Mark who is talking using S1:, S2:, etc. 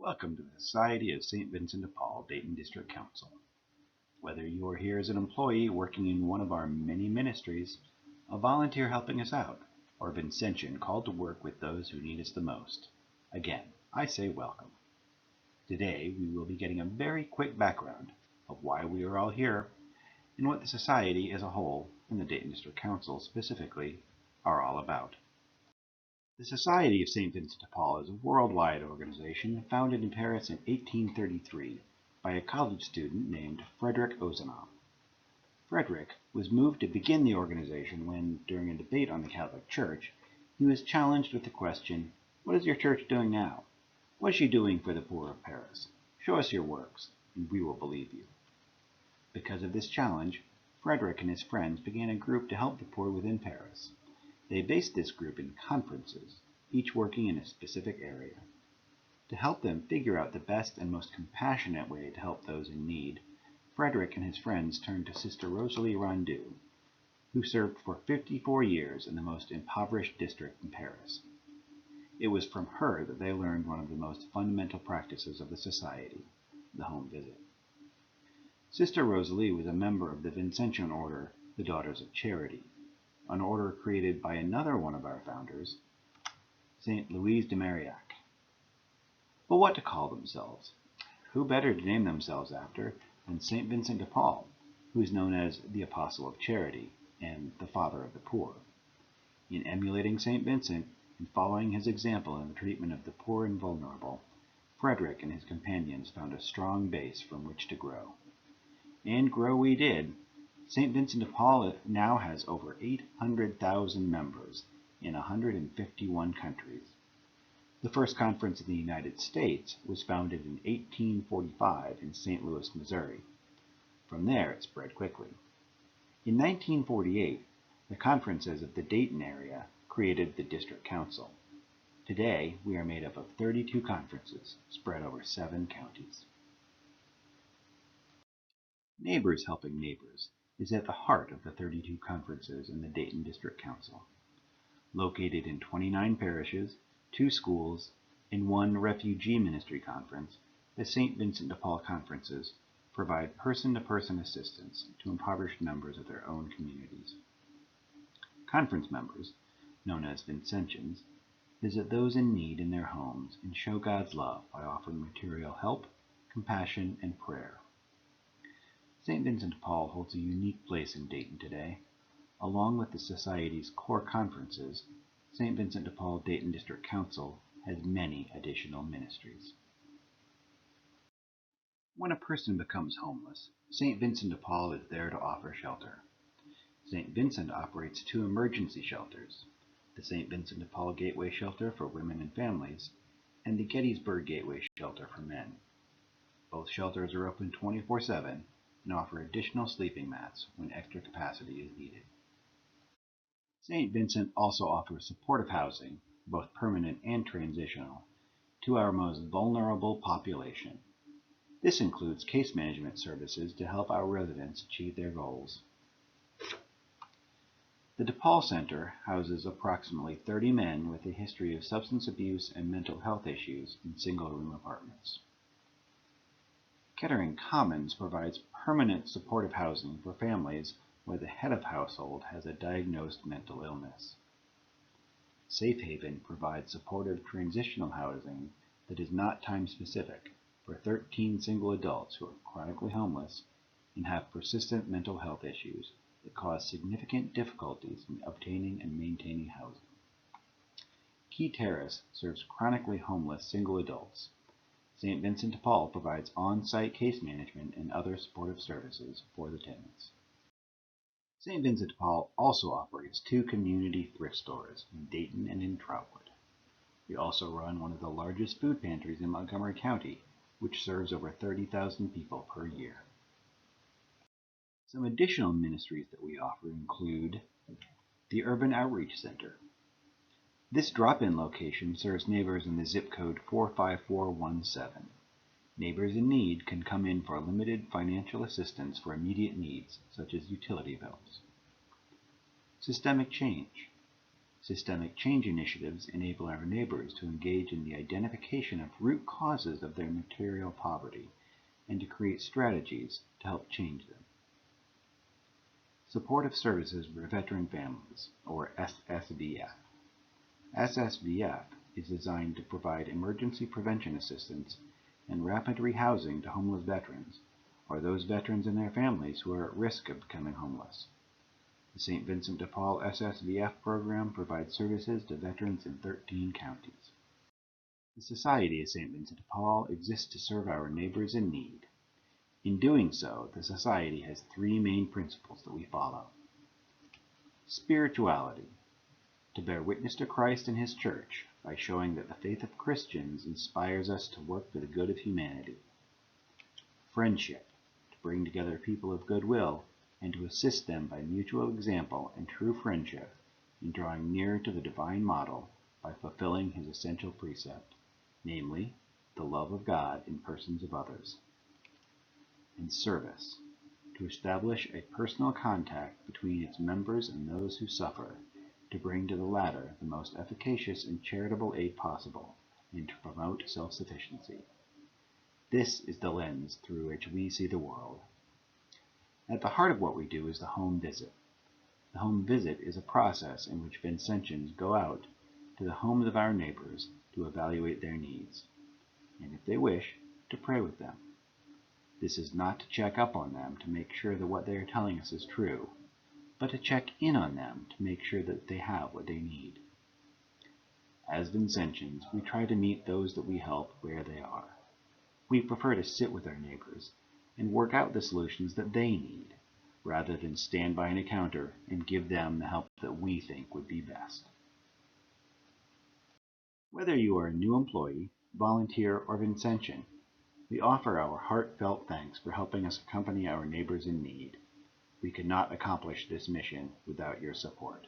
S1: Welcome to the Society of St. Vincent de Paul, Dayton District Council. Whether you are here as an employee working in one of our many ministries, a volunteer helping us out, or a Vincentian called to work with those who need us the most, again, I say welcome. Today we will be getting a very quick background of why we are all here and what the Society as a whole, and the Dayton District Council specifically, are all about. The Society of St. Vincent de Paul is a worldwide organization founded in Paris in 1833 by a college student named Frederick Ozanam. Frederick was moved to begin the organization when, during a debate on the Catholic Church, he was challenged with the question, "What is your church doing now? What is she doing for the poor of Paris? Show us your works, and we will believe you." Because of this challenge, Frederick and his friends began a group to help the poor within Paris. They based this group in conferences, each working in a specific area. To help them figure out the best and most compassionate way to help those in need, Frederick and his friends turned to Sister Rosalie Rondeau, who served for 54 years in the most impoverished district in Paris. It was from her that they learned one of the most fundamental practices of the Society, the home visit. Sister Rosalie was a member of the Vincentian order, the Daughters of Charity, an order created by another one of our founders, St. Louise de Marillac. But what to call themselves? Who better to name themselves after than St. Vincent de Paul, who is known as the Apostle of Charity and the Father of the Poor. In emulating St. Vincent and following his example in the treatment of the poor and vulnerable, Frederick and his companions found a strong base from which to grow. And grow we did. St. Vincent de Paul now has over 800,000 members in 151 countries. The first conference in the United States was founded in 1845 in St. Louis, Missouri. From there it spread quickly. In 1948, the conferences of the Dayton area created the District Council. Today, we are made up of 32 conferences spread over 7 counties. Neighbors helping neighbors is at the heart of the 32 conferences in the Dayton District Council. Located in 29 parishes, 2 schools, and 1 refugee ministry conference, the St. Vincent de Paul conferences provide person-to-person assistance to impoverished members of their own communities. Conference members, known as Vincentians, visit those in need in their homes and show God's love by offering material help, compassion, and prayer. St. Vincent de Paul holds a unique place in Dayton today. Along with the Society's core conferences, St. Vincent de Paul Dayton District Council has many additional ministries. When a person becomes homeless, St. Vincent de Paul is there to offer shelter. St. Vincent operates 2 emergency shelters, the St. Vincent de Paul Gateway Shelter for women and families, and the Gettysburg Gateway Shelter for men. Both shelters are open 24/7 and offer additional sleeping mats when extra capacity is needed. St. Vincent also offers supportive housing, both permanent and transitional, to our most vulnerable population. This includes case management services to help our residents achieve their goals. The DePaul Center houses approximately 30 men with a history of substance abuse and mental health issues in single-room apartments. Kettering Commons provides permanent supportive housing for families where the head of household has a diagnosed mental illness. Safe Haven provides supportive transitional housing that is not time-specific for 13 single adults who are chronically homeless and have persistent mental health issues that cause significant difficulties in obtaining and maintaining housing. Key Terrace serves chronically homeless single adults. St. Vincent de Paul provides on-site case management and other supportive services for the tenants. St. Vincent de Paul also operates 2 community thrift stores in Dayton and in Trotwood. We also run one of the largest food pantries in Montgomery County, which serves over 30,000 people per year. Some additional ministries that we offer include the Urban Outreach Center. This drop-in location serves neighbors in the zip code 45417. Neighbors in need can come in for limited financial assistance for immediate needs, such as utility bills. Systemic Change. Systemic change initiatives enable our neighbors to engage in the identification of root causes of their material poverty and to create strategies to help change them. Supportive Services for Veteran Families, or SSVF. SSVF is designed to provide emergency prevention assistance and rapid rehousing to homeless veterans, or those veterans and their families who are at risk of becoming homeless. The St. Vincent de Paul SSVF program provides services to veterans in 13 counties. The Society of St. Vincent de Paul exists to serve our neighbors in need. In doing so, the Society has three main principles that we follow. Spirituality, to bear witness to Christ and His Church by showing that the faith of Christians inspires us to work for the good of humanity. Friendship, to bring together people of goodwill and to assist them by mutual example and true friendship in drawing nearer to the divine model by fulfilling His essential precept, namely, the love of God in persons of others. And service, to establish a personal contact between its members and those who suffer, to bring to the latter the most efficacious and charitable aid possible, and to promote self-sufficiency. This is the lens through which we see the world. At the heart of what we do is the home visit. The home visit is a process in which Vincentians go out to the homes of our neighbors to evaluate their needs, and if they wish, to pray with them. This is not to check up on them to make sure that what they are telling us is true, but to check in on them to make sure that they have what they need. As Vincentians, we try to meet those that we help where they are. We prefer to sit with our neighbors and work out the solutions that they need, rather than stand behind a counter and give them the help that we think would be best. Whether you are a new employee, volunteer, or Vincentian, we offer our heartfelt thanks for helping us accompany our neighbors in need. We could not accomplish this mission without your support.